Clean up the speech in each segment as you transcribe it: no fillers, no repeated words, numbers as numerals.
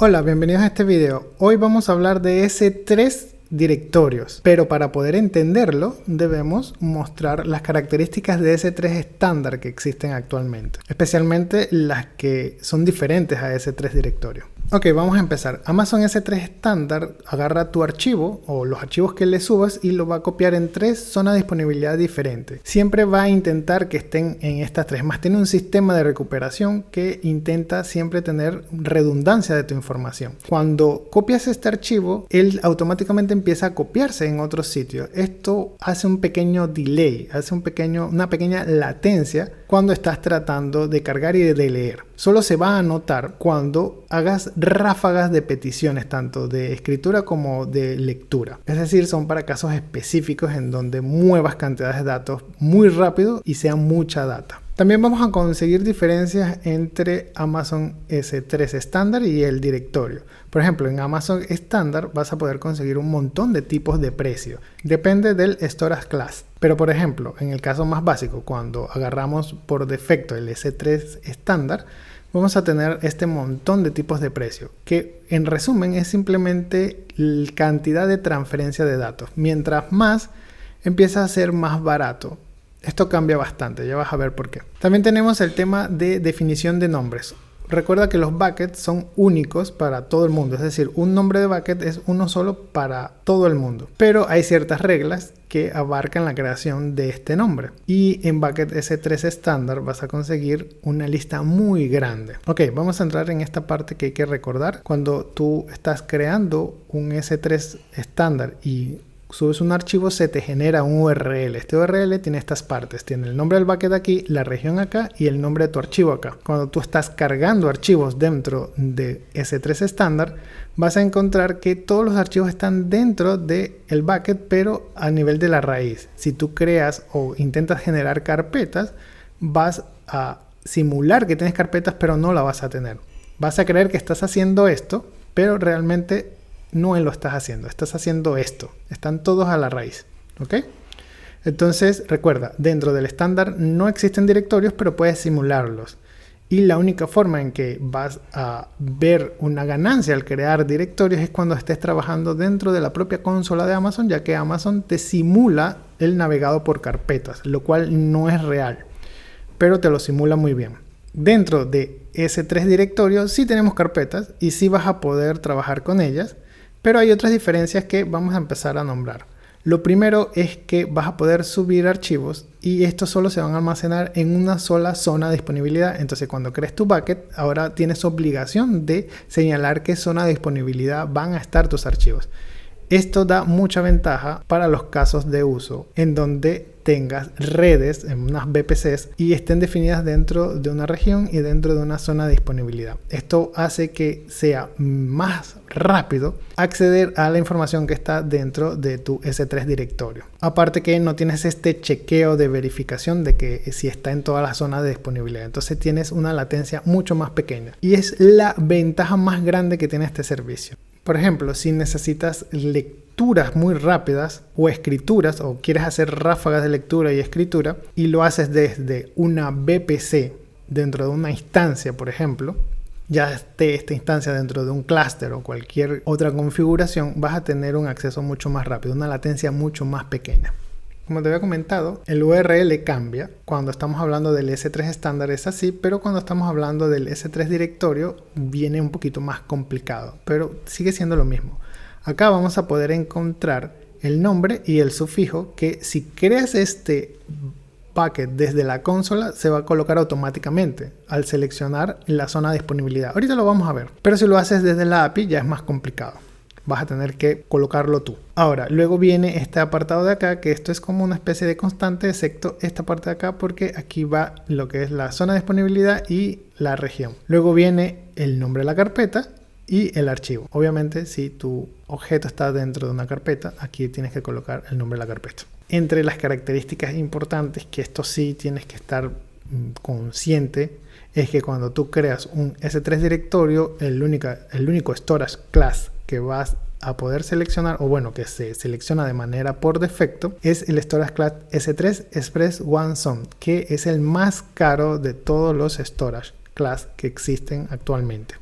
Hola, bienvenidos a este video. Hoy vamos a hablar de S3 directorios, pero para poder entenderlo debemos mostrar las características de S3 estándar que existen actualmente, especialmente las que son diferentes a S3 directorio. Ok, vamos a empezar. Amazon S3 estándar agarra tu archivo o los archivos que le subas y lo va a copiar en 3 zonas de disponibilidad diferentes. Siempre va a intentar que estén en estas 3, más tiene un sistema de recuperación que intenta siempre tener redundancia de tu información. Cuando copias este archivo, él automáticamente empieza a copiarse en otros sitios. Esto hace un pequeño delay, hace una pequeña latencia cuando estás tratando de cargar y de leer. Solo se va a notar cuando hagas ráfagas de peticiones, tanto de escritura como de lectura. Es decir, son para casos específicos en donde muevas cantidades de datos muy rápido y sea mucha data. También vamos a conseguir diferencias entre Amazon S3 estándar y el directorio. Por ejemplo, en Amazon estándar vas a poder conseguir un montón de tipos de precio. Depende del Storage Class. Pero por ejemplo, en el caso más básico, cuando agarramos por defecto el S3 estándar, vamos a tener este montón de tipos de precio, que en resumen es simplemente la cantidad de transferencia de datos. Mientras más, empieza a ser más barato. Esto cambia bastante, ya vas a ver por qué. También tenemos el tema de definición de nombres. Recuerda que los buckets son únicos para todo el mundo, es decir, un nombre de bucket es uno solo para todo el mundo. Pero hay ciertas reglas que abarcan la creación de este nombre. Y en Bucket S3 estándar vas a conseguir una lista muy grande. Ok, vamos a entrar en esta parte que hay que recordar. Cuando tú estás creando un S3 estándar y subes un archivo, se te genera un URL. Este URL tiene estas partes. Tiene el nombre del bucket aquí, la región acá y el nombre de tu archivo acá. Cuando tú estás cargando archivos dentro de S3 estándar, vas a encontrar que todos los archivos están dentro del bucket, pero a nivel de la raíz. Si tú creas o intentas generar carpetas, vas a simular que tienes carpetas, pero no la vas a tener. Vas a creer que estás haciendo esto, pero realmente no lo estás haciendo esto. Están todos a la raíz, ¿ok? Entonces, recuerda, dentro del estándar no existen directorios, pero puedes simularlos. Y la única forma en que vas a ver una ganancia al crear directorios es cuando estés trabajando dentro de la propia consola de Amazon, ya que Amazon te simula el navegado por carpetas, lo cual no es real, pero te lo simula muy bien. Dentro de S3 directorios sí tenemos carpetas y sí vas a poder trabajar con ellas, pero hay otras diferencias que vamos a empezar a nombrar. Lo primero es que vas a poder subir archivos y estos solo se van a almacenar en una sola zona de disponibilidad. Entonces cuando crees tu bucket, ahora tienes obligación de señalar qué zona de disponibilidad van a estar tus archivos. Esto da mucha ventaja para los casos de uso en donde tengas redes en unas VPCs y estén definidas dentro de una región y dentro de una zona de disponibilidad. Esto hace que sea más rápido acceder a la información que está dentro de tu S3 directorio. Aparte que no tienes este chequeo de verificación de que si está en todas las zonas de disponibilidad. Entonces tienes una latencia mucho más pequeña. Y es la ventaja más grande que tiene este servicio. Por ejemplo, si necesitas lecturas muy rápidas o escrituras o quieres hacer ráfagas de lectura y escritura y lo haces desde una VPC dentro de una instancia, por ejemplo, ya esté esta instancia dentro de un clúster o cualquier otra configuración, vas a tener un acceso mucho más rápido, una latencia mucho más pequeña. Como te había comentado, el URL cambia. Cuando estamos hablando del S3 estándar es así, pero cuando estamos hablando del S3 directorio viene un poquito más complicado, pero sigue siendo lo mismo. Acá vamos a poder encontrar el nombre y el sufijo que si creas este bucket desde la consola se va a colocar automáticamente al seleccionar la zona de disponibilidad. Ahorita lo vamos a ver, pero si lo haces desde la API ya es más complicado. Vas a tener que colocarlo tú. Ahora, luego viene este apartado de acá, que esto es como una especie de constante, excepto esta parte de acá, porque aquí va lo que es la zona de disponibilidad y la región. Luego viene el nombre de la carpeta y el archivo. Obviamente, si tu objeto está dentro de una carpeta, aquí tienes que colocar el nombre de la carpeta. Entre las características importantes, que esto sí tienes que estar consciente, es que cuando tú creas un S3 directorio, el único storage class que vas a poder seleccionar, o bueno, que se selecciona de manera por defecto, es el Storage Class S3 Express One Zone, que es el más caro de todos los Storage Class que existen actualmente.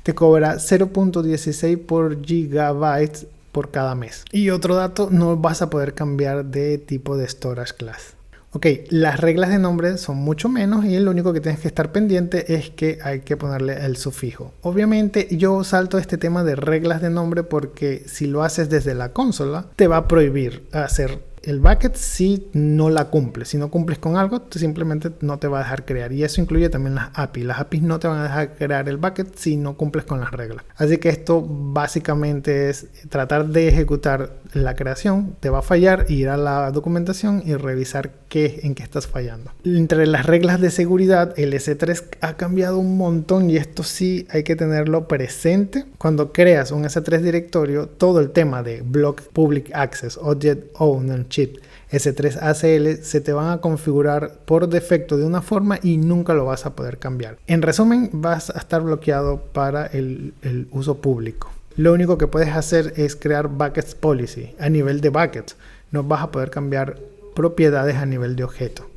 te cobra 0.16 por gigabytes por cada mes. Y otro dato, no vas a poder cambiar de tipo de storage class. Ok, las reglas de nombre son mucho menos y lo único que tienes que estar pendiente es que hay que ponerle el sufijo. Obviamente yo salto este tema de reglas de nombre porque si lo haces desde la consola te va a prohibir hacer el bucket si no la cumples. Si no cumples con algo, simplemente no te va a dejar crear. Y eso incluye también las APIs. Las APIs no te van a dejar crear el bucket si no cumples con las reglas. Así que esto básicamente es tratar de ejecutar la creación. Te va a fallar, ir a la documentación y revisar en qué estás fallando. Entre las reglas de seguridad, el S3 ha cambiado un montón y esto sí hay que tenerlo presente. Cuando creas un S3 directorio, todo el tema de Block Public Access, Object Ownership, S3ACL se te van a configurar por defecto de una forma y nunca lo vas a poder cambiar. En resumen, vas a estar bloqueado para el uso público. Lo único que puedes hacer es crear buckets policy a nivel de buckets. No vas a poder cambiar propiedades a nivel de objeto.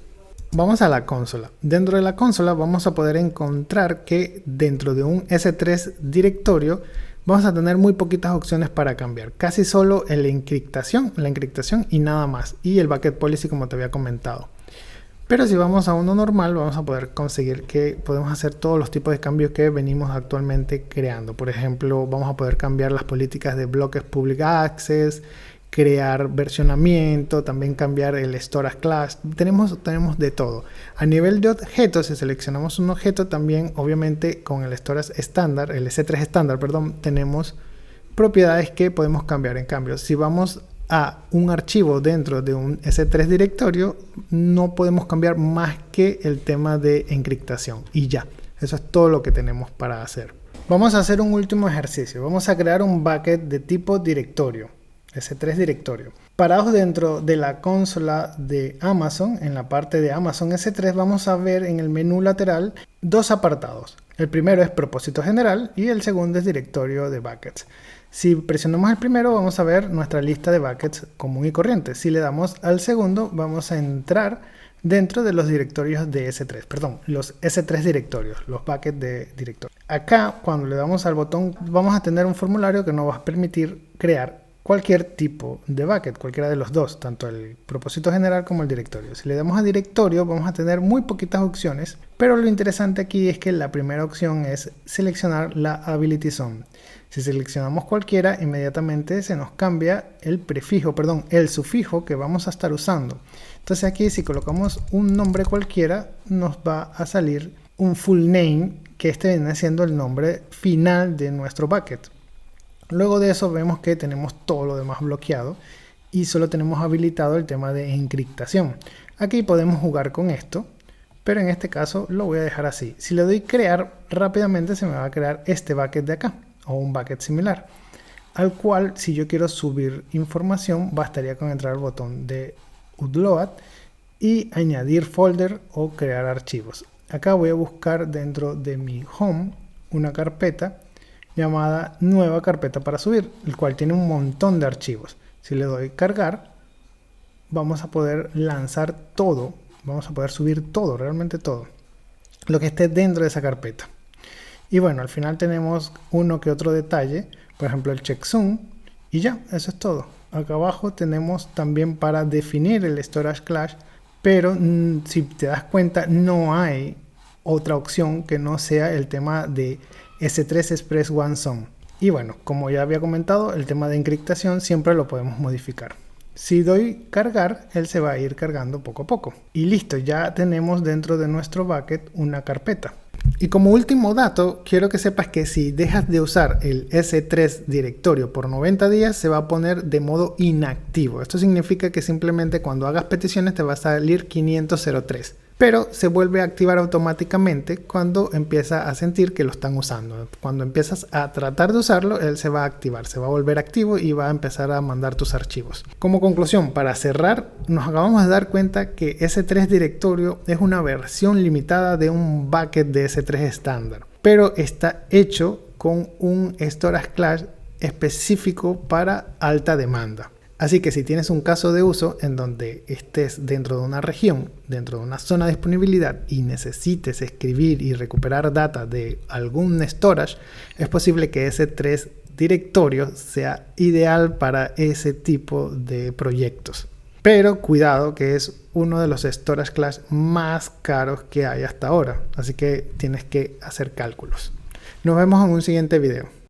Vamos a la consola. Dentro de la consola vamos a poder encontrar que dentro de un S3 directorio vamos a tener muy poquitas opciones para cambiar. Casi solo la encriptación y nada más. Y el bucket policy como te había comentado. Pero si vamos a uno normal vamos a poder conseguir que podemos hacer todos los tipos de cambios que venimos actualmente creando. Por ejemplo, vamos a poder cambiar las políticas de bloques public access, crear versionamiento, también cambiar el storage class, tenemos de todo. A nivel de objetos, si seleccionamos un objeto también, obviamente con el storage estándar, el S3 estándar, perdón, tenemos propiedades que podemos cambiar. En cambio, si vamos a un archivo dentro de un S3 directorio, no podemos cambiar más que el tema de encriptación y ya, eso es todo lo que tenemos para hacer. Vamos a hacer un último ejercicio, vamos a crear un bucket de tipo directorio. S3 directorio. Parados dentro de la consola de Amazon, en la parte de Amazon S3 vamos a ver en el menú lateral dos apartados. El primero es propósito general y el segundo es directorio de buckets. Si presionamos el primero vamos a ver nuestra lista de buckets común y corriente. Si le damos al segundo vamos a entrar dentro de los directorios de S3, perdón, los S3 directorios, los buckets de directorio. Acá cuando le damos al botón vamos a tener un formulario que nos va a permitir crear cualquier tipo de bucket, cualquiera de los dos, tanto el propósito general como el directorio. Si le damos a directorio vamos a tener muy poquitas opciones, pero lo interesante aquí es que la primera opción es seleccionar la Ability Zone. Si seleccionamos cualquiera, inmediatamente se nos cambia el sufijo que vamos a estar usando. Entonces aquí si colocamos un nombre cualquiera, nos va a salir un full name, que este viene siendo el nombre final de nuestro bucket. Luego de eso vemos que tenemos todo lo demás bloqueado y solo tenemos habilitado el tema de encriptación. Aquí podemos jugar con esto, pero en este caso lo voy a dejar así. Si le doy crear, rápidamente se me va a crear este bucket de acá o un bucket similar, al cual si yo quiero subir información bastaría con entrar al botón de Upload y añadir folder o crear archivos. Acá voy a buscar dentro de mi home una carpeta llamada nueva carpeta para subir, el cual tiene un montón de archivos. Si le doy cargar, vamos a poder lanzar todo, vamos a poder subir todo, realmente todo lo que esté dentro de esa carpeta. Y bueno, al final tenemos uno que otro detalle, por ejemplo el checksum, y ya, eso es todo. Acá abajo tenemos también para definir el storage class, pero si te das cuenta no hay otra opción que no sea el tema de S3 Express One Zone. Y bueno, como ya había comentado, el tema de encriptación siempre lo podemos modificar. Si doy cargar, él se va a ir cargando poco a poco. Y listo, ya tenemos dentro de nuestro bucket una carpeta. Y como último dato, quiero que sepas que si dejas de usar el S3 directorio por 90 días, se va a poner de modo inactivo. Esto significa que simplemente cuando hagas peticiones te va a salir 503. Pero se vuelve a activar automáticamente cuando empieza a sentir que lo están usando. Cuando empiezas a tratar de usarlo, él se va a activar, se va a volver activo y va a empezar a mandar tus archivos. Como conclusión, para cerrar, nos acabamos de dar cuenta que S3 directorio es una versión limitada de un bucket de S3 estándar, pero está hecho con un storage class específico para alta demanda. Así que si tienes un caso de uso en donde estés dentro de una región, dentro de una zona de disponibilidad y necesites escribir y recuperar data de algún storage, es posible que ese 3 directorios sea ideal para ese tipo de proyectos. Pero cuidado, que es uno de los storage class más caros que hay hasta ahora, así que tienes que hacer cálculos. Nos vemos en un siguiente video.